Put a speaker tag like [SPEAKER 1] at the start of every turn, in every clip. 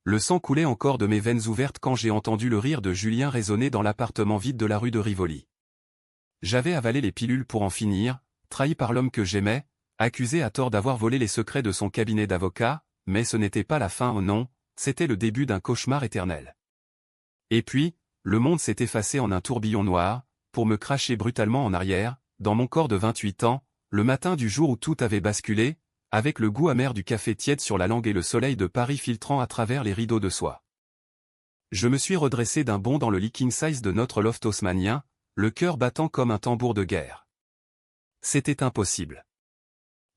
[SPEAKER 1] Le sang coulait encore de mes veines ouvertes quand j'ai entendu le rire de Julien résonner dans l'appartement vide de la rue de Rivoli. J'avais avalé les pilules pour en finir, trahi par l'homme que j'aimais, accusé à tort d'avoir volé les secrets de son cabinet d'avocat, mais ce n'était pas la fin, oh non, c'était le début d'un cauchemar éternel. Et puis, le monde s'est effacé en un tourbillon noir, pour me cracher brutalement en arrière, dans mon corps de 28 ans, le matin du jour où tout avait basculé, avec le goût amer du café tiède sur la langue et le soleil de Paris filtrant à travers les rideaux de soie. Je me suis redressé d'un bond dans le lit king size de notre loft haussmannien, le cœur battant comme un tambour de guerre. C'était impossible.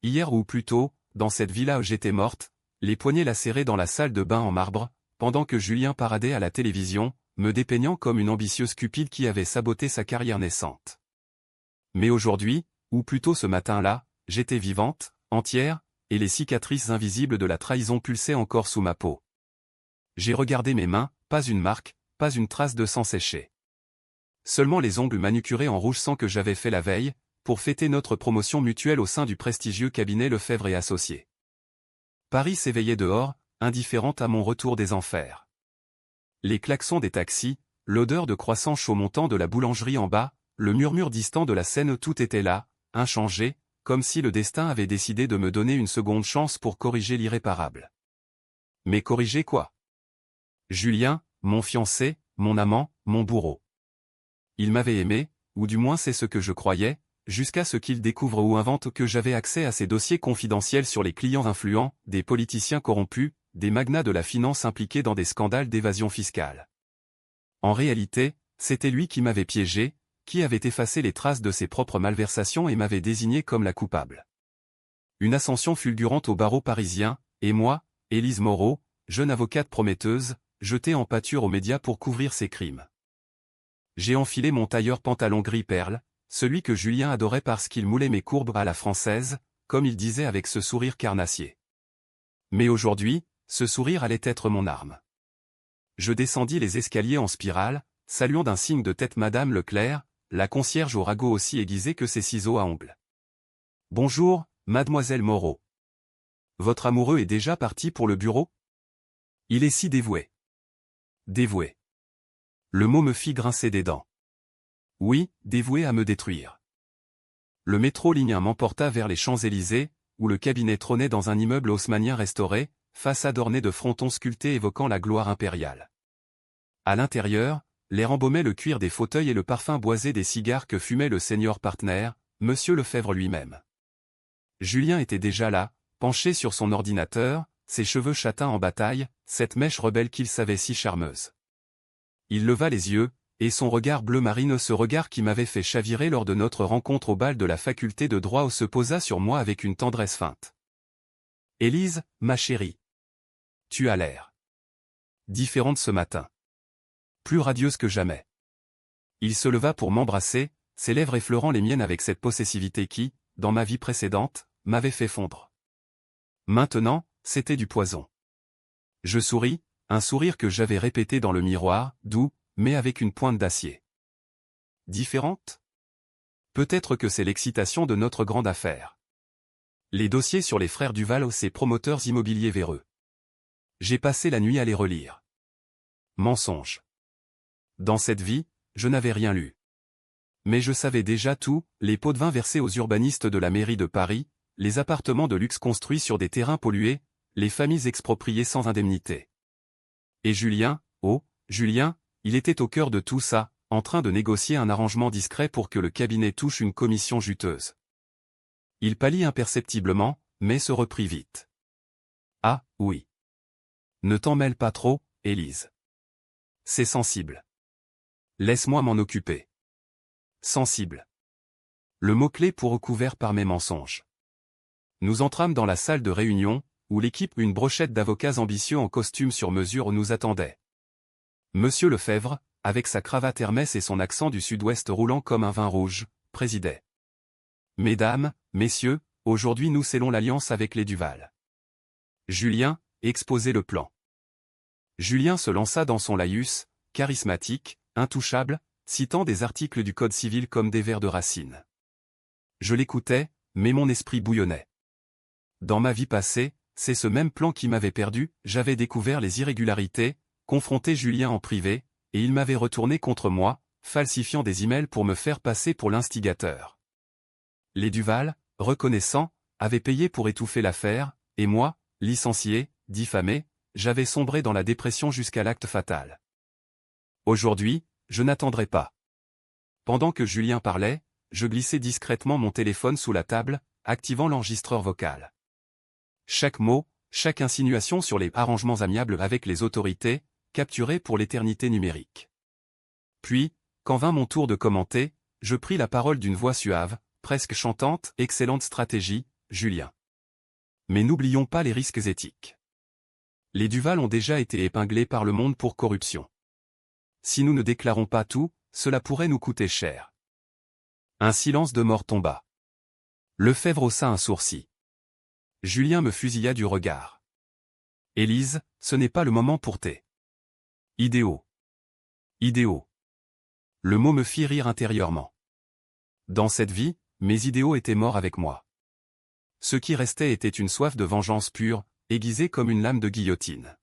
[SPEAKER 1] Hier ou plus tôt, dans cette villa où j'étais morte, les poignets lacérés dans la salle de bain en marbre, pendant que Julien paradait à la télévision, me dépeignant comme une ambitieuse cupide qui avait saboté sa carrière naissante. Mais aujourd'hui, ou plutôt ce matin-là, j'étais vivante, entière, et les cicatrices invisibles de la trahison pulsaient encore sous ma peau. J'ai regardé mes mains, pas une marque, pas une trace de sang séché. Seulement les ongles manucurés en rouge sang que j'avais fait la veille, pour fêter notre promotion mutuelle au sein du prestigieux cabinet Lefebvre et Associés. Paris s'éveillait dehors, indifférente à mon retour des enfers. Les klaxons des taxis, l'odeur de croissants chauds montant de la boulangerie en bas, le murmure distant de la Seine, tout était là, inchangé, comme si le destin avait décidé de me donner une seconde chance pour corriger l'irréparable. Mais corriger quoi? Julien, mon fiancé, mon amant, mon bourreau. Il m'avait aimé, ou du moins c'est ce que je croyais, jusqu'à ce qu'il découvre ou invente que j'avais accès à ses dossiers confidentiels sur les clients influents, des politiciens corrompus, des magnats de la finance impliqués dans des scandales d'évasion fiscale. En réalité, c'était lui qui m'avait piégé, qui avait effacé les traces de ses propres malversations et m'avait désigné comme la coupable. Une ascension fulgurante au barreau parisien, et moi, Élise Moreau, jeune avocate prometteuse, jetée en pâture aux médias pour couvrir ses crimes. J'ai enfilé mon tailleur pantalon gris perle, celui que Julien adorait parce qu'il moulait mes courbes à la française, comme il disait avec ce sourire carnassier. Mais aujourd'hui, ce sourire allait être mon arme. Je descendis les escaliers en spirale, saluant d'un signe de tête Madame Leclerc, la concierge au ragot aussi aiguisé que ses ciseaux à ongles. « Bonjour, mademoiselle Moreau. Votre amoureux est déjà parti pour le bureau? Il est si dévoué. » Dévoué. Le mot me fit grincer des dents. Oui, dévoué à me détruire. Le métro ligne 1 m'emporta vers les Champs-Élysées, où le cabinet trônait dans un immeuble haussmannien restauré, façade ornée de frontons sculptés évoquant la gloire impériale. À l'intérieur, l'air embaumait le cuir des fauteuils et le parfum boisé des cigares que fumait le senior partner, Monsieur Lefebvre lui-même. Julien était déjà là, penché sur son ordinateur, ses cheveux châtains en bataille, cette mèche rebelle qu'il savait si charmeuse. Il leva les yeux, et son regard bleu marine, ce regard qui m'avait fait chavirer lors de notre rencontre au bal de la faculté de droit, se posa sur moi avec une tendresse feinte. « Élise, ma chérie. Tu as l'air différente ce matin. Plus radieuse que jamais. » Il se leva pour m'embrasser, ses lèvres effleurant les miennes avec cette possessivité qui, dans ma vie précédente, m'avait fait fondre. Maintenant, c'était du poison. Je souris, un sourire que j'avais répété dans le miroir, doux, mais avec une pointe d'acier. Différente? Peut-être que c'est l'excitation de notre grande affaire. Les dossiers sur les frères Duval, ces promoteurs immobiliers véreux. J'ai passé la nuit à les relire. Mensonge. Dans cette vie, je n'avais rien lu. Mais je savais déjà tout, les pots de vin versés aux urbanistes de la mairie de Paris, les appartements de luxe construits sur des terrains pollués, les familles expropriées sans indemnité. Et Julien, oh, Julien, il était au cœur de tout ça, en train de négocier un arrangement discret pour que le cabinet touche une commission juteuse. Il pâlit imperceptiblement, mais se reprit vite. Ah, oui. Ne t'en mêle pas trop, Élise. C'est sensible. Laisse-moi m'en occuper. Sensible. Le mot-clé pour recouvert par mes mensonges. Nous entrâmes dans la salle de réunion, où l'équipe, une brochette d'avocats ambitieux en costume sur mesure, nous attendait. Monsieur Lefebvre, avec sa cravate Hermès et son accent du sud-ouest roulant comme un vin rouge, présidait. Mesdames, messieurs, aujourd'hui nous scellons l'alliance avec les Duval. Julien, exposez le plan. Julien se lança dans son laïus, charismatique, intouchable, citant des articles du Code civil comme des vers de Racine. Je l'écoutais, mais mon esprit bouillonnait. Dans ma vie passée, c'est ce même plan qui m'avait perdu, j'avais découvert les irrégularités, confronté Julien en privé, et il m'avait retourné contre moi, falsifiant des emails pour me faire passer pour l'instigateur. Les Duval, reconnaissants, avaient payé pour étouffer l'affaire, et moi, licencié, diffamé, j'avais sombré dans la dépression jusqu'à l'acte fatal. Aujourd'hui, je n'attendrai pas. Pendant que Julien parlait, je glissais discrètement mon téléphone sous la table, activant l'enregistreur vocal. Chaque mot, chaque insinuation sur les arrangements amiables avec les autorités, capturés pour l'éternité numérique. Puis, quand vint mon tour de commenter, je pris la parole d'une voix suave, presque chantante. Excellente stratégie, Julien. Mais n'oublions pas les risques éthiques. Les Duval ont déjà été épinglés par le monde pour corruption. Si nous ne déclarons pas tout, cela pourrait nous coûter cher. Un silence de mort tomba. Lefebvre haussa un sourcil. Julien me fusilla du regard. Élise, ce n'est pas le moment pour tes idéaux. Idéaux. Le mot me fit rire intérieurement. Dans cette vie, mes idéaux étaient morts avec moi. Ce qui restait était une soif de vengeance pure, aiguisée comme une lame de guillotine.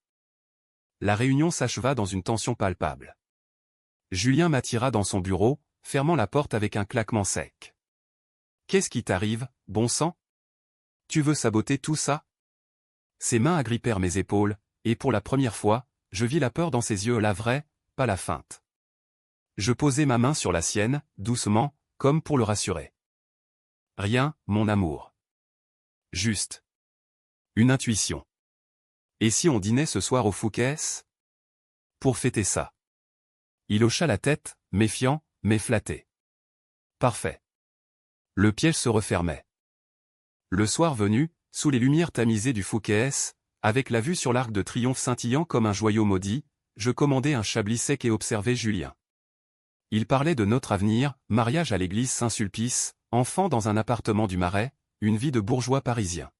[SPEAKER 1] La réunion s'acheva dans une tension palpable. Julien m'attira dans son bureau, fermant la porte avec un claquement sec. « Qu'est-ce qui t'arrive, bon sang ? Tu veux saboter tout ça ?» Ses mains agrippèrent mes épaules, et pour la première fois, je vis la peur dans ses yeux, la vraie, pas la feinte. Je posai ma main sur la sienne, doucement, comme pour le rassurer. « Rien, mon amour. Juste. Une intuition. Et si on dînait ce soir au Fouquet's ? Pour fêter ça. » Il hocha la tête, méfiant, mais flatté. Parfait. Le piège se refermait. Le soir venu, sous les lumières tamisées du Fouquet's, avec la vue sur l'Arc de Triomphe scintillant comme un joyau maudit, je commandai un chablis sec et observai Julien. Il parlait de notre avenir, mariage à l'église Saint-Sulpice, enfant dans un appartement du Marais, une vie de bourgeois parisien.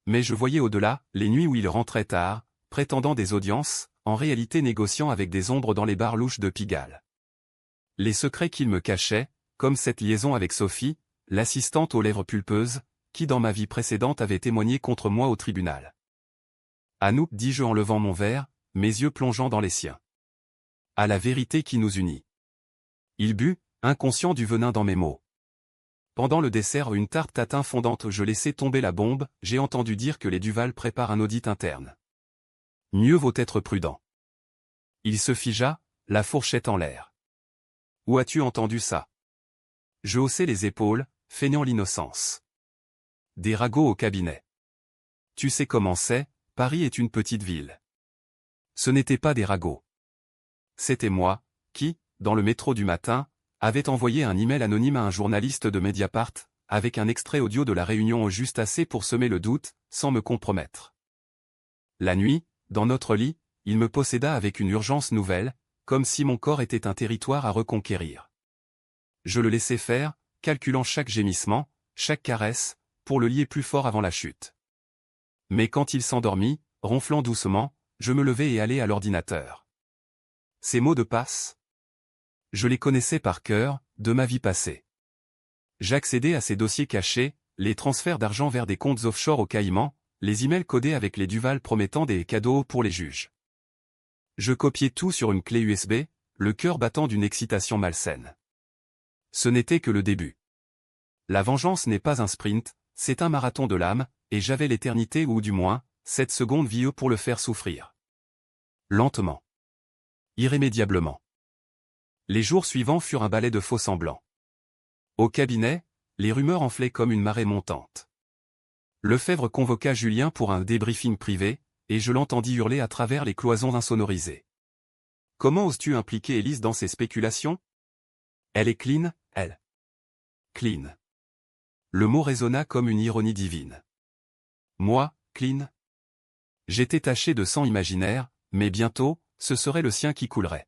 [SPEAKER 1] Mais je voyais au-delà, les nuits où il rentrait tard, prétendant des audiences, en réalité négociant avec des ombres dans les bars louches de Pigalle. Les secrets qu'il me cachait, comme cette liaison avec Sophie, l'assistante aux lèvres pulpeuses, qui dans ma vie précédente avait témoigné contre moi au tribunal. À nous, dis-je en levant mon verre, mes yeux plongeant dans les siens. À la vérité qui nous unit. Il but, inconscient du venin dans mes mots. Pendant le dessert, une tarte tatin fondante, je laissai tomber la bombe, j'ai entendu dire que les Duval préparent un audit interne. Mieux vaut être prudent. Il se figea, la fourchette en l'air. Où as-tu entendu ça ? Je haussai les épaules, feignant l'innocence. Des ragots au cabinet. Tu sais comment c'est, Paris est une petite ville. Ce n'était pas des ragots. C'était moi, qui, dans le métro du matin, avait envoyé un email anonyme à un journaliste de Mediapart, avec un extrait audio de la réunion juste assez pour semer le doute, sans me compromettre. La nuit, dans notre lit, il me posséda avec une urgence nouvelle, comme si mon corps était un territoire à reconquérir. Je le laissai faire, calculant chaque gémissement, chaque caresse, pour le lier plus fort avant la chute. Mais quand il s'endormit, ronflant doucement, je me levai et allai à l'ordinateur. Ces mots de passe, je les connaissais par cœur, de ma vie passée. J'accédais à ces dossiers cachés, les transferts d'argent vers des comptes offshore au Caïmans, les emails codés avec les Duval promettant des cadeaux pour les juges. Je copiais tout sur une clé USB, le cœur battant d'une excitation malsaine. Ce n'était que le début. La vengeance n'est pas un sprint, c'est un marathon de l'âme, et j'avais l'éternité ou du moins, 7 secondes vie pour le faire souffrir. Lentement. Irrémédiablement. Les jours suivants furent un balai de faux-semblants. Au cabinet, les rumeurs enflaient comme une marée montante. Lefebvre convoqua Julien pour un débriefing privé, et je l'entendis hurler à travers les cloisons insonorisées. « Comment oses-tu impliquer Élise dans ces spéculations ? Elle est clean, elle. Clean. » Le mot résonna comme une ironie divine. Moi, clean ? J'étais taché de sang imaginaire, mais bientôt, ce serait le sien qui coulerait.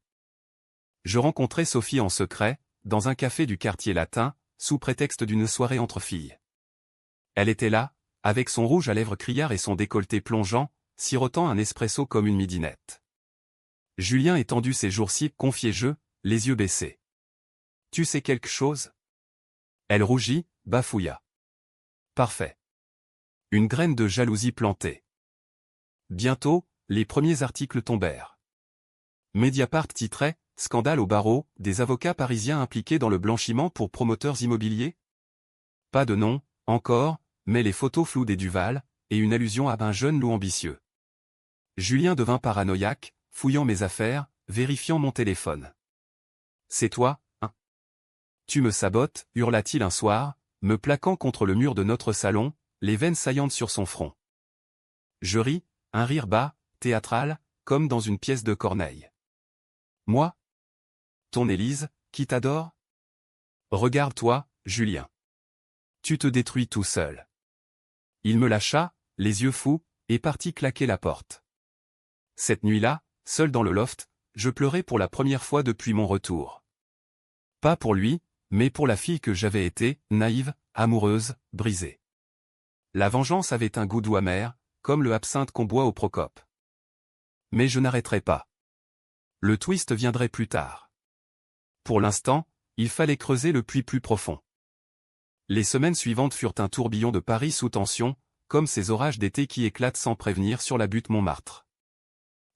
[SPEAKER 1] Je rencontrai Sophie en secret, dans un café du quartier latin, sous prétexte d'une soirée entre filles. Elle était là, avec son rouge à lèvres criard et son décolleté plongeant, sirotant un espresso comme une midinette. Julien étendu ces jours-ci, confiai-je, les yeux baissés. « Tu sais quelque chose ?» Elle rougit, bafouilla. « Parfait. Une graine de jalousie plantée. Bientôt, les premiers articles tombèrent. Mediapart titrait « Scandale au barreau, des avocats parisiens impliqués dans le blanchiment pour promoteurs immobiliers ». Pas de nom, encore, mais les photos floues des Duval, et une allusion à un jeune loup ambitieux. Julien devint paranoïaque, fouillant mes affaires, vérifiant mon téléphone. « C'est toi, hein? Tu me sabotes » hurla-t-il un soir, me plaquant contre le mur de notre salon, les veines saillantes sur son front. Je ris, un rire bas, théâtral, comme dans une pièce de Corneille. « Moi? Ton Élise, qui t'adore? Regarde-toi, Julien. Tu te détruis tout seul. » Il me lâcha, les yeux fous, et partit claquer la porte. Cette nuit-là, seul dans le loft, je pleurais pour la première fois depuis mon retour. Pas pour lui, mais pour la fille que j'avais été, naïve, amoureuse, brisée. La vengeance avait un goût doux amer, comme le absinthe qu'on boit au Procope. Mais je n'arrêterai pas. Le twist viendrait plus tard. Pour l'instant, il fallait creuser le puits plus profond. Les semaines suivantes furent un tourbillon de Paris sous tension, comme ces orages d'été qui éclatent sans prévenir sur la butte Montmartre.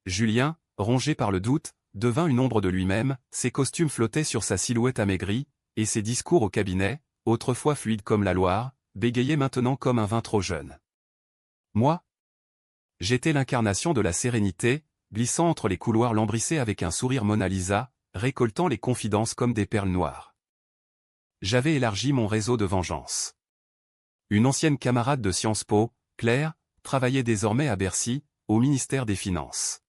[SPEAKER 1] Julien, rongé par le doute, devint une ombre de lui-même, ses costumes flottaient sur sa silhouette amaigrie, et ses discours au cabinet, autrefois fluides comme la Loire, bégayaient maintenant comme un vin trop jeune. Moi? J'étais l'incarnation de la sérénité, glissant entre les couloirs lambrissés avec un sourire Mona Lisa, récoltant les confidences comme des perles noires. J'avais élargi mon réseau de vengeance. Une ancienne camarade de Sciences Po, Claire, travaillait désormais à Bercy, au ministère des Finances.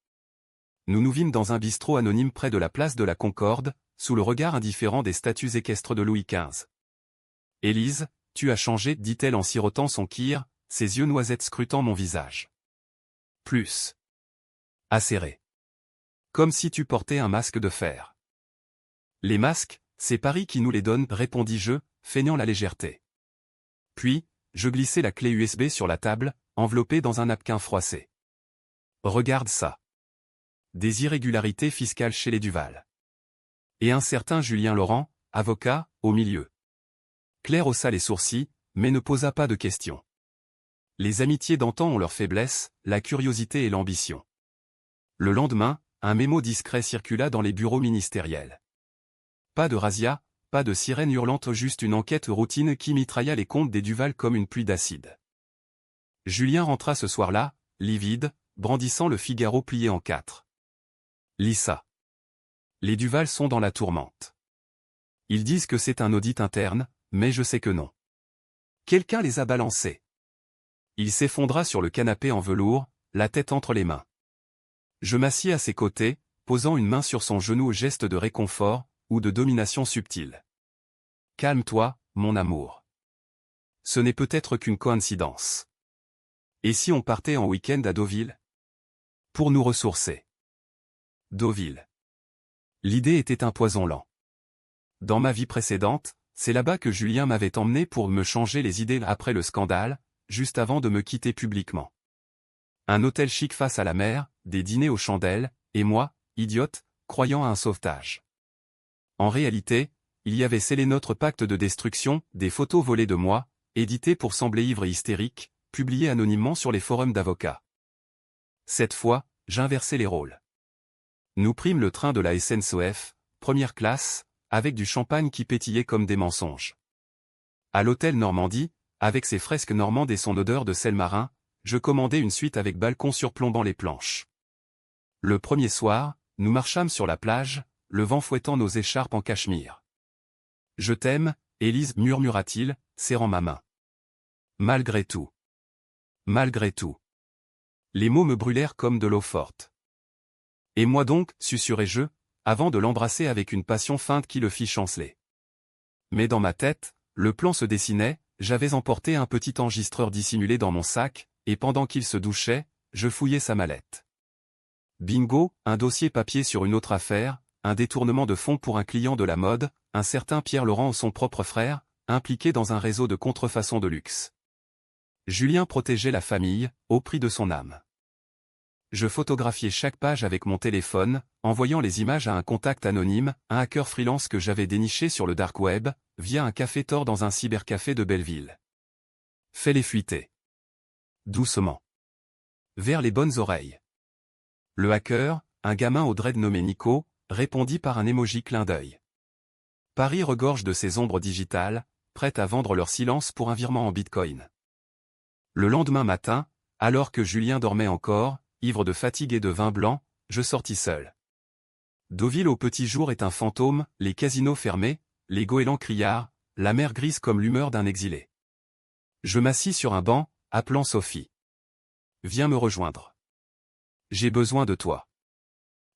[SPEAKER 1] Nous nous vîmes dans un bistrot anonyme près de la place de la Concorde, sous le regard indifférent des statues équestres de Louis XV. « Élise, tu as changé » dit-elle en sirotant son kir, ses yeux noisettes scrutant mon visage. Plus acéré. Comme si tu portais un masque de fer. Les masques, c'est Paris qui nous les donne, répondis-je, feignant la légèreté. Puis, je glissai la clé USB sur la table, enveloppée dans un nappequin froissé. Regarde ça. Des irrégularités fiscales chez les Duval. Et un certain Julien Laurent, avocat, au milieu. Claire haussa les sourcils, mais ne posa pas de questions. Les amitiés d'antan ont leurs faiblesses, la curiosité et l'ambition. Le lendemain, un mémo discret circula dans les bureaux ministériels. Pas de razzia, pas de sirène hurlante, juste une enquête routine qui mitrailla les comptes des Duval comme une pluie d'acide. Julien rentra ce soir-là, livide, brandissant le Figaro plié en 4. Lis ça. Les Duval sont dans la tourmente. Ils disent que c'est un audit interne, mais je sais que non. Quelqu'un les a balancés. Il s'effondra sur le canapé en velours, la tête entre les mains. Je m'assis à ses côtés, posant une main sur son genou au geste de réconfort, ou de domination subtile. Calme-toi, mon amour. Ce n'est peut-être qu'une coïncidence. Et si on partait en week-end à Deauville? Pour nous ressourcer. Deauville. L'idée était un poison lent. Dans ma vie précédente, c'est là-bas que Julien m'avait emmené pour me changer les idées après le scandale, juste avant de me quitter publiquement. Un hôtel chic face à la mer, des dîners aux chandelles, et moi, idiote, croyant à un sauvetage. En réalité, il y avait scellé notre pacte de destruction, des photos volées de moi, éditées pour sembler ivre et hystérique, publiées anonymement sur les forums d'avocats. Cette fois, j'inversai les rôles. Nous prîmes le train de la SNCF, première classe, avec du champagne qui pétillait comme des mensonges. À l'hôtel Normandie, avec ses fresques normandes et son odeur de sel marin, je commandai une suite avec balcon surplombant les planches. Le premier soir, nous marchâmes sur la plage, le vent fouettant nos écharpes en cachemire. « Je t'aime, Élise » murmura-t-il, serrant ma main. Malgré tout. Malgré tout. Les mots me brûlèrent comme de l'eau forte. Et moi donc, susurrai-je, avant de l'embrasser avec une passion feinte qui le fit chanceler. Mais dans ma tête, le plan se dessinait, j'avais emporté un petit enregistreur dissimulé dans mon sac, et pendant qu'il se douchait, je fouillais sa mallette. Bingo, un dossier papier sur une autre affaire, un détournement de fonds pour un client de la mode, un certain Pierre Laurent ou son propre frère, impliqué dans un réseau de contrefaçon de luxe. Julien protégeait la famille, au prix de son âme. Je photographiais chaque page avec mon téléphone, envoyant les images à un contact anonyme, un hacker freelance que j'avais déniché sur le dark web, via un café Tor dans un cybercafé de Belleville. Fais-les fuiter. doucement. Vers les bonnes oreilles. Le hacker, un gamin au dread nommé Nico, répondit par un emoji clin d'œil. Paris regorge de ces ombres digitales, prêtes à vendre leur silence pour un virement en bitcoin. Le lendemain matin, alors que Julien dormait encore, ivre de fatigue et de vin blanc, je sortis seul. Deauville au petit jour est un fantôme, les casinos fermés, les goélands criards, la mer grise comme l'humeur d'un exilé. Je m'assis sur un banc, appelant Sophie. Viens me rejoindre. J'ai besoin de toi.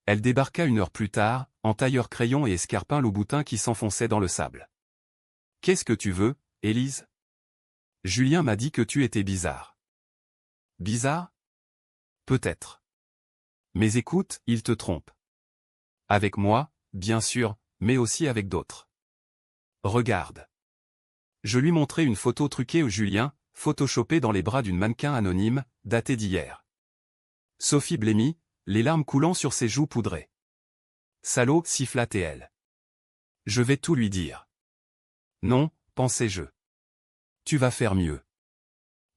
[SPEAKER 1] Elle débarqua 1 heure plus tard, en tailleur-crayon et escarpin louboutin qui s'enfonçait dans le sable. Qu'est-ce que tu veux, Élise? Julien m'a dit que tu étais bizarre. Bizarre? Peut-être. Mais écoute, il te trompe. Avec moi, bien sûr, mais aussi avec d'autres. Regarde. Je lui montrai une photo truquée au Julien, photoshopée dans les bras d'une mannequin anonyme, datée d'hier. Sophie blêmit, les larmes coulant sur ses joues poudrées. Salaud, siffla-t-elle. Je vais tout lui dire. Non, pensai-je. Tu vas faire mieux.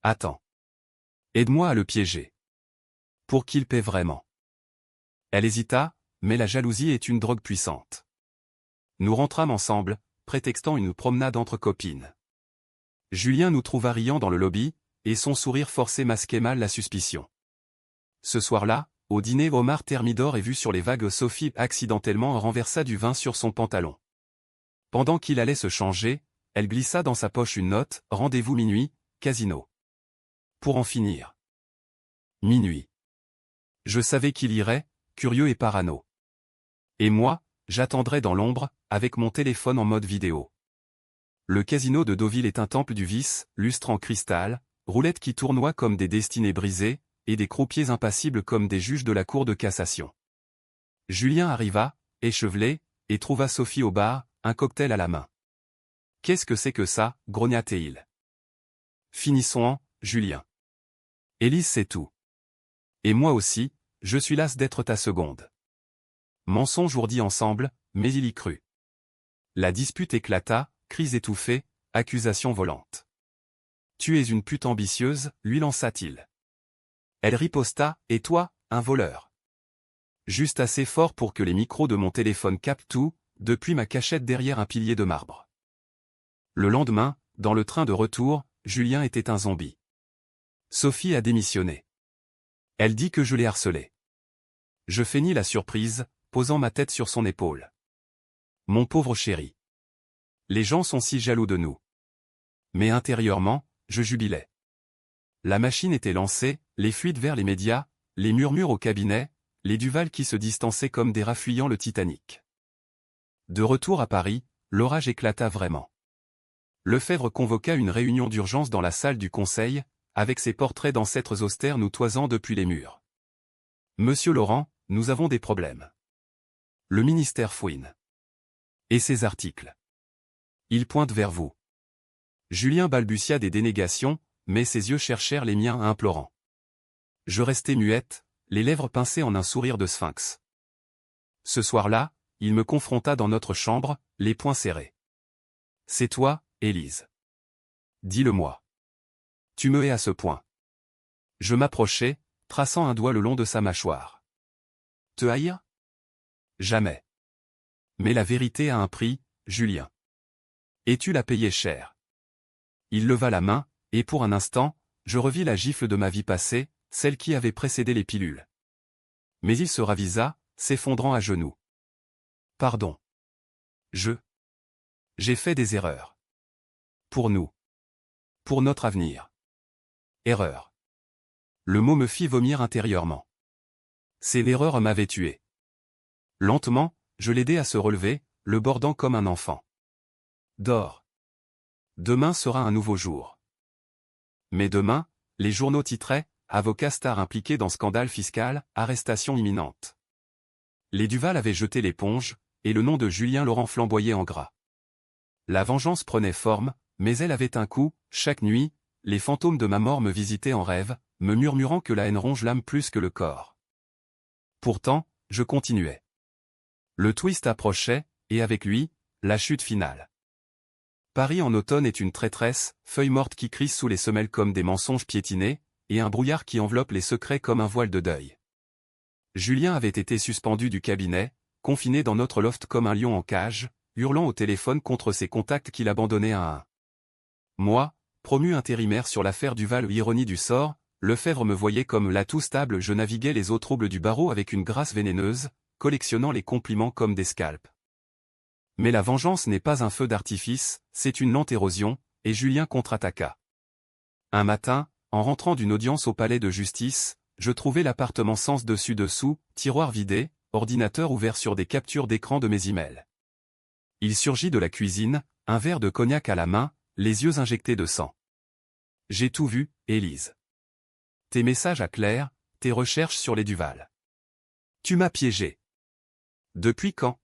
[SPEAKER 1] Attends. Aide-moi à le piéger. Pour qu'il paie vraiment. Elle hésita, mais la jalousie est une drogue puissante. Nous rentrâmes ensemble, prétextant une promenade entre copines. Julien nous trouva riant dans le lobby, et son sourire forcé masquait mal la suspicion. Ce soir-là, au dîner, Omar Thermidor et vu sur les vagues, Sophie accidentellement renversa du vin sur son pantalon. Pendant qu'il allait se changer, elle glissa dans sa poche une note, rendez-vous minuit, casino. Pour en finir. Minuit. Je savais qu'il irait, curieux et parano. Et moi, j'attendrais dans l'ombre, avec mon téléphone en mode vidéo. Le casino de Deauville est un temple du vice, lustre en cristal, roulettes qui tournoient comme des destinées brisées, et des croupiers impassibles comme des juges de la cour de cassation. Julien arriva, échevelé, et trouva Sophie au bar, un cocktail à la main. « Qu'est-ce que c'est que ça » grogna-t-il. « Finissons-en, Julien. Élise sait tout. Et moi aussi, je suis lasse d'être ta seconde. » Mensonge ourdi ensemble, mais il y crut. La dispute éclata, cris étouffés, accusations volantes. « Tu es une pute ambitieuse » lui lança-t-il. Elle riposta, « Et toi, un voleur ?» Juste assez fort pour que les micros de mon téléphone captent tout, depuis ma cachette derrière un pilier de marbre. Le lendemain, dans le train de retour, Julien était un zombie. Sophie a démissionné. Elle dit que je l'ai harcelé. Je feignis la surprise, posant ma tête sur son épaule. Mon pauvre chéri. Les gens sont si jaloux de nous. Mais intérieurement, je jubilais. La machine était lancée, les fuites vers les médias, les murmures au cabinet, les Duval qui se distançaient comme des rats fuyant le Titanic. De retour à Paris, l'orage éclata vraiment. Lefebvre convoqua une réunion d'urgence dans la salle du Conseil, avec ses portraits d'ancêtres austères nous toisant depuis les murs. Monsieur Laurent, nous avons des problèmes. Le ministère fouine. Et ses articles. Il pointe vers vous. Julien balbutia des dénégations, mais ses yeux cherchèrent les miens implorants. Je restai muette, les lèvres pincées en un sourire de sphinx. Ce soir-là, il me confronta dans notre chambre, les poings serrés. C'est toi, Élise. Dis-le-moi. Tu me hais à ce point. Je m'approchai, traçant un doigt le long de sa mâchoire. Te haïr? Jamais. Mais la vérité a un prix, Julien. Et tu l'as payé cher. Il leva la main, et pour un instant, je revis la gifle de ma vie passée, celle qui avait précédé les pilules. Mais il se ravisa, s'effondrant à genoux. Pardon. J'ai fait des erreurs. Pour nous. Pour notre avenir. Erreur. Le mot me fit vomir intérieurement. C'est l'erreur m'avait tué. Lentement, je l'aidai à se relever, le bordant comme un enfant. Dors. Demain sera un nouveau jour. Mais demain, les journaux titraient, avocat star impliqué dans scandale fiscal, arrestation imminente. Les Duval avaient jeté l'éponge, et le nom de Julien Laurent flamboyait en gras. La vengeance prenait forme, mais elle avait un coup, chaque nuit, les fantômes de ma mort me visitaient en rêve, me murmurant que la haine ronge l'âme plus que le corps. Pourtant, je continuais. Le twist approchait, et avec lui, la chute finale. Paris en automne est une traîtresse, feuille morte qui crisse sous les semelles comme des mensonges piétinés, et un brouillard qui enveloppe les secrets comme un voile de deuil. Julien avait été suspendu du cabinet, confiné dans notre loft comme un lion en cage, hurlant au téléphone contre ses contacts qu'il abandonnait un à un. Moi, promu intérimaire sur l'affaire Duval, ironie du sort, Lefebvre me voyait comme l'atout stable, je naviguais les eaux troubles du barreau avec une grâce vénéneuse, collectionnant les compliments comme des scalps. Mais la vengeance n'est pas un feu d'artifice, c'est une lente érosion, et Julien contre-attaqua. Un matin, en rentrant d'une audience au palais de justice, je trouvais l'appartement sens dessus-dessous, tiroir vidé, ordinateur ouvert sur des captures d'écran de mes emails. Il surgit de la cuisine, un verre de cognac à la main, les yeux injectés de sang. J'ai tout vu, Élise. Tes messages à Claire, tes recherches sur les Duval. Tu m'as piégé. Depuis quand?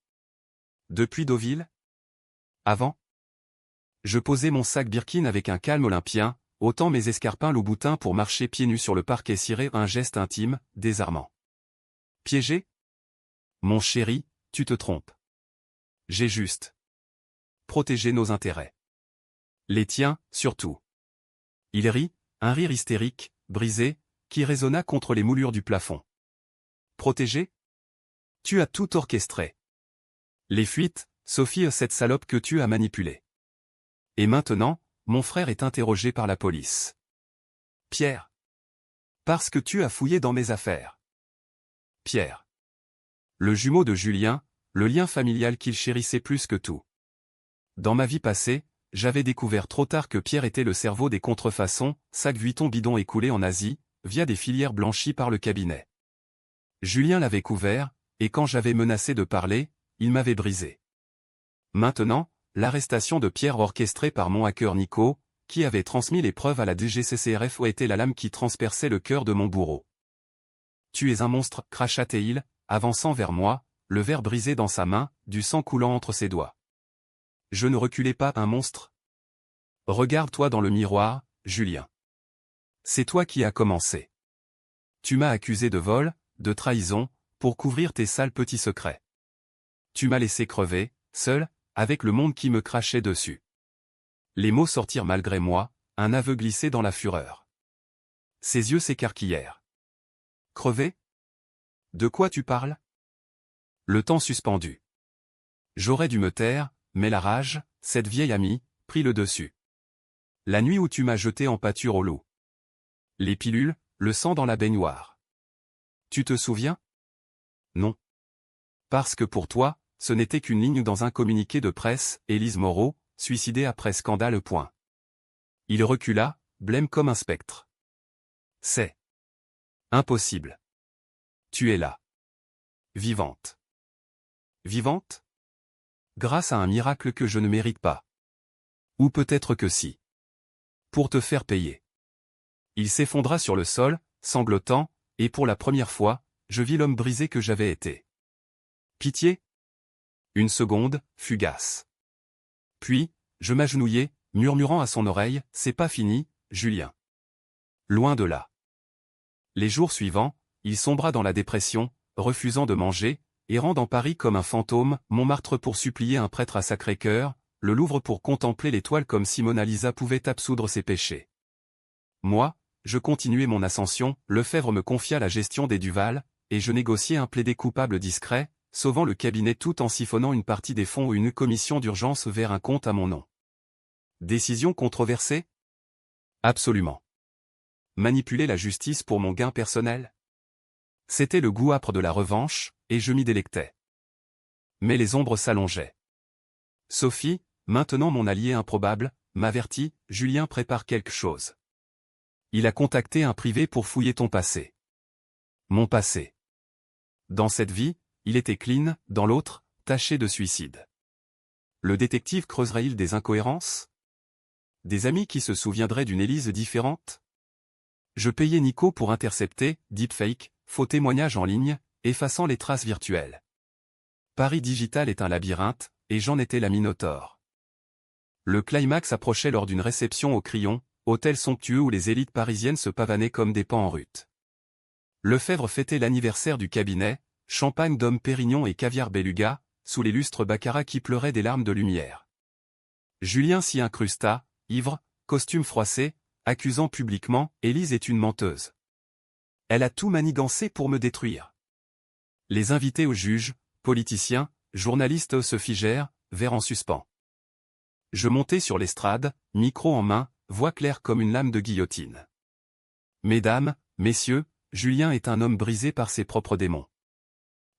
[SPEAKER 1] Depuis Deauville? Avant? Je posais mon sac Birkin avec un calme olympien, ôtant mes escarpins loup-boutin pour marcher pieds nus sur le parquet ciré, un geste intime, désarmant. Piégé? Mon chéri, tu te trompes. J'ai juste protégé nos intérêts. Les tiens, surtout. Il rit, un rire hystérique, brisé, qui résonna contre les moulures du plafond. Protégé? Tu as tout orchestré. Les fuites, Sophie, cette salope que tu as manipulée. Et maintenant, mon frère est interrogé par la police. Pierre. Parce que tu as fouillé dans mes affaires. Pierre. Le jumeau de Julien, le lien familial qu'il chérissait plus que tout. Dans ma vie passée, j'avais découvert trop tard que Pierre était le cerveau des contrefaçons, sacs Vuitton bidons écoulés en Asie, via des filières blanchies par le cabinet. Julien l'avait couvert, et quand j'avais menacé de parler, il m'avait brisé. Maintenant, l'arrestation de Pierre orchestrée par mon hacker Nico, qui avait transmis les preuves à la DGCCRF, où était la lame qui transperçait le cœur de mon bourreau. Tu es un monstre, cracha-t-il, avançant vers moi, le verre brisé dans sa main, du sang coulant entre ses doigts. Je ne reculais pas, un monstre. Regarde-toi dans le miroir, Julien. C'est toi qui as commencé. Tu m'as accusé de vol, de trahison, pour couvrir tes sales petits secrets. Tu m'as laissé crever, seul, avec le monde qui me crachait dessus. Les mots sortirent malgré moi, un aveu glissé dans la fureur. Ses yeux s'écarquillèrent. Crever? De quoi tu parles? Le temps suspendu. J'aurais dû me taire, mais la rage, cette vieille amie, prit le dessus. La nuit où tu m'as jeté en pâture au loup. Les pilules, le sang dans la baignoire. Tu te souviens? Non. Parce que pour toi, ce n'était qu'une ligne dans un communiqué de presse, Élise Moreau, suicidée après scandale. Il recula, blême comme un spectre. C'est impossible. Tu es là. Vivante. Vivante? Grâce à un miracle que je ne mérite pas. Ou peut-être que si. Pour te faire payer. Il s'effondra sur le sol, sanglotant, et pour la première fois, je vis l'homme brisé que j'avais été. Pitié? Une seconde, fugace. Puis, je m'agenouillai, murmurant à son oreille, c'est pas fini, Julien. Loin de là. Les jours suivants, il sombra dans la dépression, refusant de manger, errant dans Paris comme un fantôme, Montmartre pour supplier un prêtre à Sacré-Cœur, le Louvre pour contempler l'étoile comme si Mona Lisa pouvait absoudre ses péchés. Moi, je continuais mon ascension, Lefebvre me confia la gestion des Duval, et je négociais un plaidé coupable discret, sauvant le cabinet tout en siphonnant une partie des fonds ou une commission d'urgence vers un compte à mon nom. Décision controversée? Absolument. Manipuler la justice pour mon gain personnel? C'était le goût âpre de la revanche, et je m'y délectais. Mais les ombres s'allongeaient. Sophie, maintenant mon allié improbable, m'avertit, Julien prépare quelque chose. Il a contacté un privé pour fouiller ton passé. Mon passé. Dans cette vie, il était clean, dans l'autre, taché de suicide. Le détective creuserait-il des incohérences? Des amis qui se souviendraient d'une Élise différente? Je payais Nico pour intercepter, deepfake, faux témoignages en ligne, effaçant les traces virtuelles. Paris Digital est un labyrinthe, et j'en étais la minotaure. Le climax approchait lors d'une réception au Crillon, hôtel somptueux où les élites parisiennes se pavanaient comme des pans en rut. Lefebvre fêtait l'anniversaire du cabinet, champagne d'homme Pérignon et caviar Beluga, sous les lustres baccarat qui pleuraient des larmes de lumière. Julien s'y incrusta, ivre, costume froissé, accusant publiquement « Élise est une menteuse. Elle a tout manigancé pour me détruire ». Les invités au juge, politiciens, journalistes se figèrent, verre en suspens. Je montai sur l'estrade, micro en main, voix claire comme une lame de guillotine. Mesdames, messieurs, Julien est un homme brisé par ses propres démons.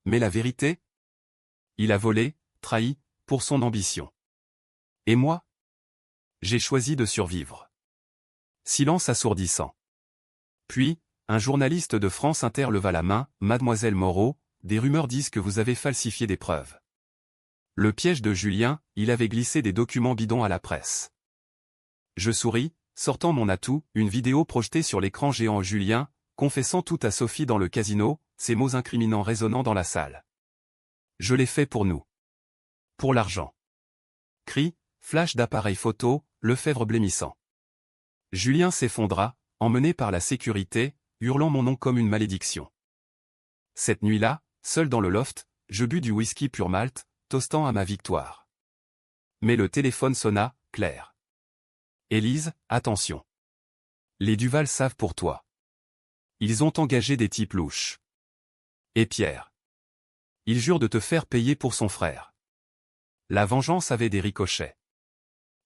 [SPEAKER 1] Mais la vérité? Il a volé, trahi, pour son ambition. Et moi? J'ai choisi de survivre. Silence assourdissant. Puis, un journaliste de France Inter leva la main, « Mademoiselle Moreau, des rumeurs disent que vous avez falsifié des preuves. » Le piège de Julien, il avait glissé des documents bidons à la presse. Je souris, sortant mon atout, une vidéo projetée sur l'écran géant Julien, confessant tout à Sophie dans le casino, ces mots incriminants résonnant dans la salle. Je l'ai fait pour nous. Pour l'argent. Cri, flash d'appareil photo, Lefebvre blêmissant. Julien s'effondra, emmené par la sécurité, hurlant mon nom comme une malédiction. Cette nuit-là, seul dans le loft, je bus du whisky pur malt, toastant à ma victoire. Mais le téléphone sonna, clair. Élise, attention. Les Duval savent pour toi. Ils ont engagé des types louches. Et Pierre. Il jure de te faire payer pour son frère. La vengeance avait des ricochets.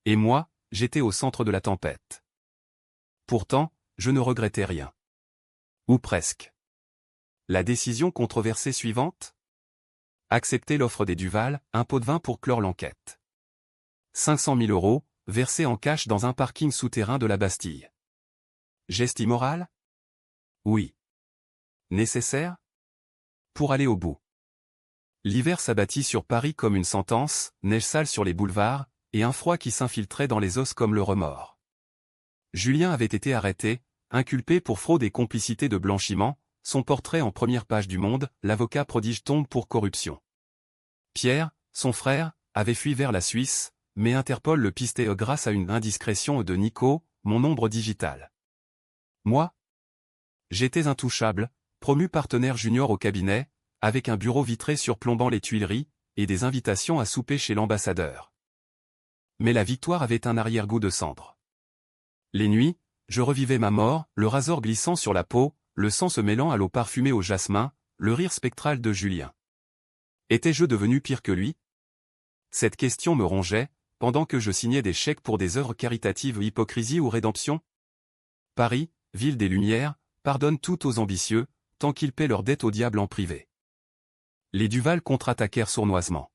[SPEAKER 1] Et moi, j'étais au centre de la tempête. Pourtant, je ne regrettais rien. Ou presque. La décision controversée suivante? Accepter l'offre des Duval, un pot de vin pour clore l'enquête. 500 000 euros, versés en cash dans un parking souterrain de la Bastille. Geste immoral? Oui. Nécessaire? Pour aller au bout. L'hiver s'abattit sur Paris comme une sentence, neige sale sur les boulevards, et un froid qui s'infiltrait dans les os comme le remords. Julien avait été arrêté, inculpé pour fraude et complicité de blanchiment, son portrait en première page du Monde, l'avocat prodige tombe pour corruption. Pierre, son frère, avait fui vers la Suisse, mais Interpol le pistait grâce à une indiscrétion de Nico, mon ombre digitale. Moi? J'étais intouchable, promu partenaire junior au cabinet, avec un bureau vitré surplombant les Tuileries, et des invitations à souper chez l'ambassadeur. Mais la victoire avait un arrière-goût de cendre. Les nuits, je revivais ma mort, le rasor glissant sur la peau, le sang se mêlant à l'eau parfumée au jasmin, le rire spectral de Julien. Étais-je devenu pire que lui? Cette question me rongeait, pendant que je signais des chèques pour des œuvres caritatives hypocrisie ou rédemption. Paris, ville des Lumières, pardonne tout aux ambitieux, tant qu'ils paient leurs dettes au diable en privé. Les Duval contre-attaquèrent sournoisement.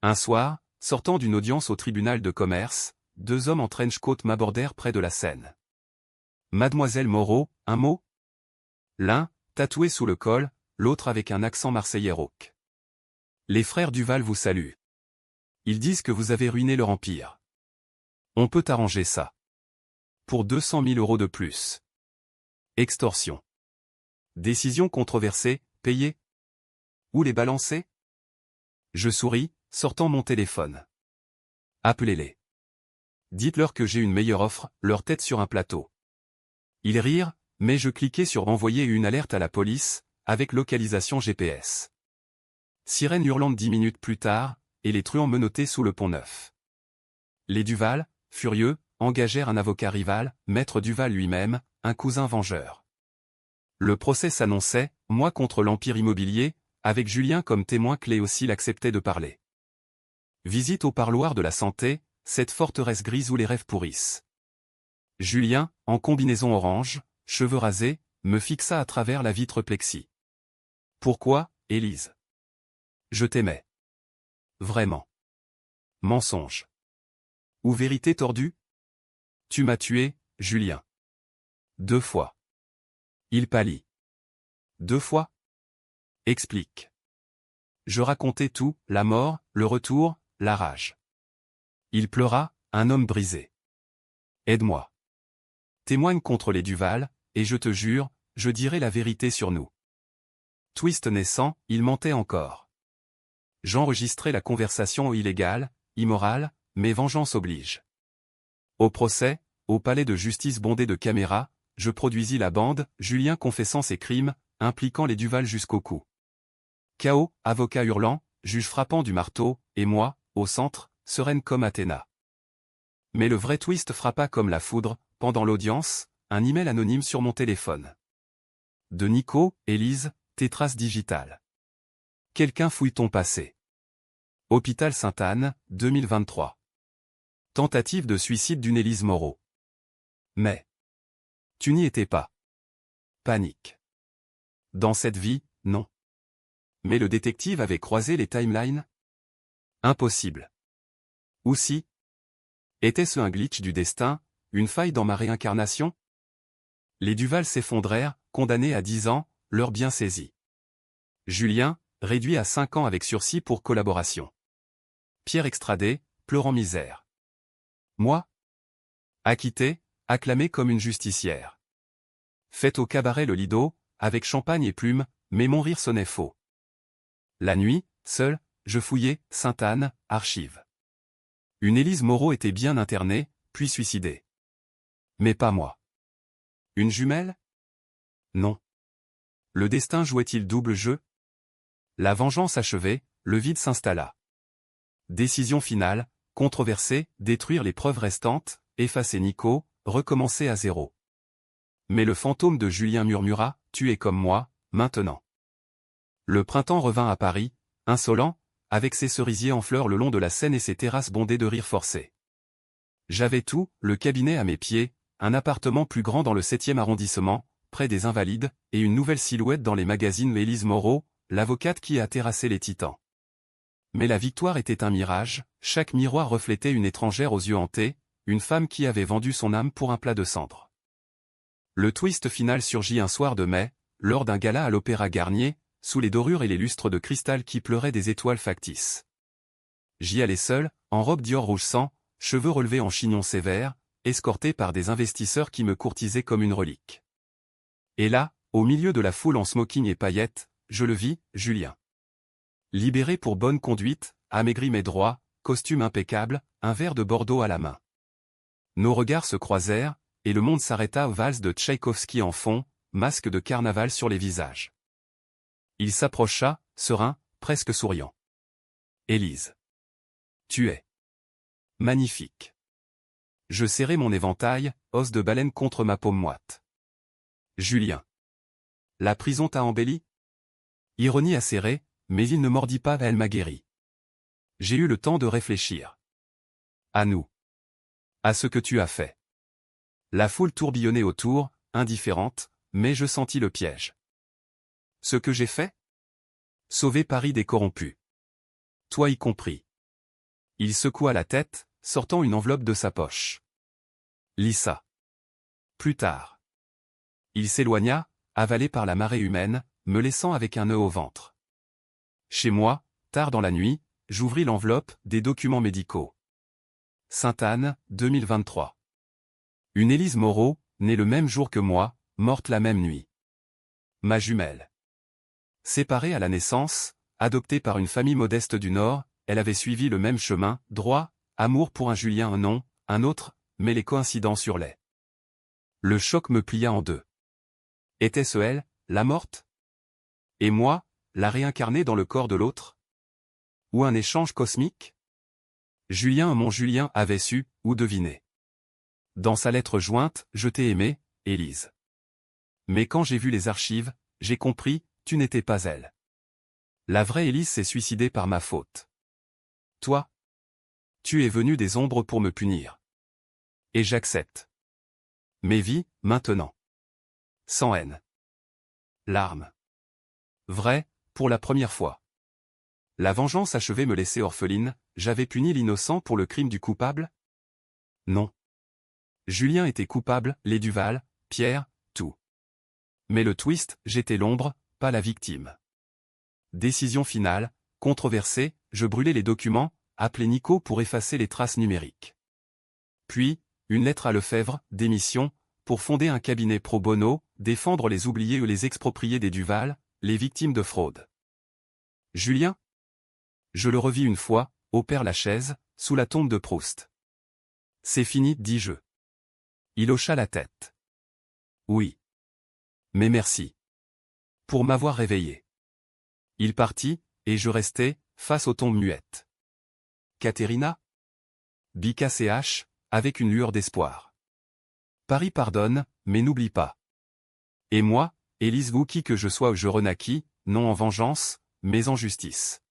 [SPEAKER 1] Un soir, sortant d'une audience au tribunal de commerce, deux hommes en trench-coat m'abordèrent près de la scène. Mademoiselle Moreau, un mot? L'un, tatoué sous le col, l'autre avec un accent marseillais rauque. Les frères Duval vous saluent. Ils disent que vous avez ruiné leur empire. On peut arranger ça. Pour 200 000 euros de plus. Extorsion. Décision controversée, payée. Où les balancer? Je souris, sortant mon téléphone. Appelez-les. Dites-leur que j'ai une meilleure offre, leur tête sur un plateau. Ils rirent, mais je cliquai sur envoyer une alerte à la police, avec localisation GPS. Sirène hurlante 10 minutes plus tard, et les truands menottés sous le Pont-Neuf. Les Duval, furieux, engagèrent un avocat rival, Maître Duval lui-même, un cousin vengeur. Le procès s'annonçait, moi contre l'empire immobilier, avec Julien comme témoin clé aussi il acceptait de parler. Visite au parloir de la santé, cette forteresse grise où les rêves pourrissent. Julien, en combinaison orange, cheveux rasés, me fixa à travers la vitre plexi. Pourquoi, Élise? Je t'aimais. Vraiment. Mensonge. Ou vérité tordue? Tu m'as tué, Julien. 2 fois. Il pâlit. 2 fois? Explique. Je racontais tout, la mort, le retour, la rage. Il pleura, un homme brisé. Aide-moi. Témoigne contre les Duval, et je te jure, je dirai la vérité sur nous. Twist naissant, il mentait encore. J'enregistrais la conversation illégale, immorale, mais vengeance oblige. Au procès, au palais de justice bondé de caméras, je produisis la bande, Julien confessant ses crimes, impliquant les Duval jusqu'au cou. Chaos, avocat hurlant, juge frappant du marteau, et moi, au centre, sereine comme Athéna. Mais le vrai twist frappa comme la foudre, pendant l'audience, un email anonyme sur mon téléphone. De Nico, Élise, tes traces digitales. Quelqu'un fouille ton passé. Hôpital Sainte-Anne, 2023. Tentative de suicide d'une Élise Moreau. Mais tu n'y étais pas. Panique. Dans cette vie, non. Mais le détective avait croisé les timelines? Impossible. Ou si? Était-ce un glitch du destin, une faille dans ma réincarnation? Les Duval s'effondrèrent, condamnés à 10 ans, leurs biens saisis. Julien, réduit à 5 ans avec sursis pour collaboration. Pierre extradé, pleurant misère. Moi? Acquitté, acclamé comme une justicière. Faite au cabaret le Lido, avec champagne et plumes, mais mon rire sonnait faux. La nuit, seul, je fouillais, Sainte-Anne, archives. Une Élise Moreau était bien internée, puis suicidée. Mais pas moi. Une jumelle? Non. Le destin jouait-il double jeu? La vengeance achevée, le vide s'installa. Décision finale, controversée, détruire les preuves restantes, effacer Nico, recommencer à zéro. Mais le fantôme de Julien murmura, tu es comme moi, maintenant. Le printemps revint à Paris, insolent, avec ses cerisiers en fleurs le long de la Seine et ses terrasses bondées de rires forcés. J'avais tout, le cabinet à mes pieds, un appartement plus grand dans le 7e arrondissement, près des Invalides, et une nouvelle silhouette dans les magazines Élise Moreau, l'avocate qui a terrassé les titans. Mais la victoire était un mirage, chaque miroir reflétait une étrangère aux yeux hantés, une femme qui avait vendu son âme pour un plat de cendres. Le twist final surgit un soir de mai, lors d'un gala à l'Opéra Garnier, sous les dorures et les lustres de cristal qui pleuraient des étoiles factices. J'y allais seul, en robe Dior rouge sang, cheveux relevés en chignon sévère, escorté par des investisseurs qui me courtisaient comme une relique. Et là, au milieu de la foule en smoking et paillettes, je le vis, Julien. Libéré pour bonne conduite, amaigri mais droit, costume impeccable, un verre de Bordeaux à la main. Nos regards se croisèrent, et le monde s'arrêta aux valses de Tchaïkovski en fond, masque de carnaval sur les visages. Il s'approcha, serein, presque souriant. Élise. Tu es magnifique. Je serrai mon éventail, os de baleine contre ma paume moite. Julien. La prison t'a embelli? Ironie acérée, mais il ne mordit pas, elle m'a guéri. J'ai eu le temps de réfléchir. À nous. À ce que tu as fait. La foule tourbillonnait autour, indifférente, mais je sentis le piège. Ce que j'ai fait? Sauver Paris des corrompus. Toi y compris. Il secoua la tête, sortant une enveloppe de sa poche. Lis ça. Plus tard. Il s'éloigna, avalé par la marée humaine, me laissant avec un nœud au ventre. Chez moi, tard dans la nuit, j'ouvris l'enveloppe, des documents médicaux. Sainte-Anne, 2023. Une Élise Moreau, née le même jour que moi, morte la même nuit. Ma jumelle. Séparée à la naissance, adoptée par une famille modeste du Nord, elle avait suivi le même chemin, droit, amour pour un Julien un nom, un autre, mais les coïncidences hurlaient. Le choc me plia en deux. Était-ce elle, la morte? Et moi, la réincarnée dans le corps de l'autre? Ou un échange cosmique? Julien, mon Julien, avait su, ou deviné. Dans sa lettre jointe, je t'ai aimé, Élise. Mais quand j'ai vu les archives, j'ai compris, tu n'étais pas elle. La vraie Élise s'est suicidée par ma faute. Toi? Tu es venu des ombres pour me punir. Et j'accepte. Mais vis, maintenant. Sans haine. Larmes. Vrai, pour la première fois. La vengeance achevait me laisser orpheline, j'avais puni l'innocent pour le crime du coupable? Non. Julien était coupable, les Duval, Pierre, tout. Mais le twist, j'étais l'ombre, pas la victime. Décision finale, controversée, je brûlai les documents, appelé Nico pour effacer les traces numériques. Puis, une lettre à Lefebvre, démission, pour fonder un cabinet pro bono, défendre les oubliés ou les expropriés des Duval, les victimes de fraude. Julien? Je le revis une fois, au Père-Lachaise, sous la tombe de Proust. C'est fini, dis-je. Il hocha la tête. Oui. Mais merci. Pour m'avoir réveillé. Il partit, et je restai, face aux tombes muettes. Caterina? Bica CH, avec une lueur d'espoir. Paris pardonne, mais n'oublie pas. Et moi, Élise Vous qui que je sois je renaquis, non en vengeance, mais en justice.